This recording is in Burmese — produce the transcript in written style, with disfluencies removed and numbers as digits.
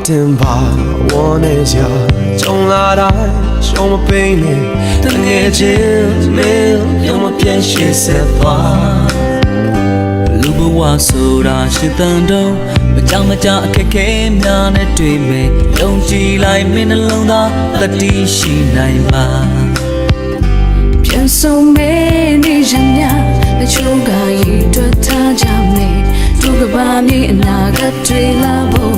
တင်ပါဝန်းနေစရာကြုံလာတိုင်းရှုံးမပိနဲ့တငယ်ချင်းမင်းရုံမပြည့်ရှိစေပါလူဘဝဆိုတာရှိတန်တော့မကြောင်မကြအခက်ခဲများနဲ့တွေ့မယ်ယုံကြည်လိုက်မင်းနှလုံးသားတတိရှိနိုင်ပါပြန်ဆုံးမဲနေရမြတချို့ကရည်တွက်ထားကြမယ်သူကဘာမြေအနာဂတ်တွေလာဖို့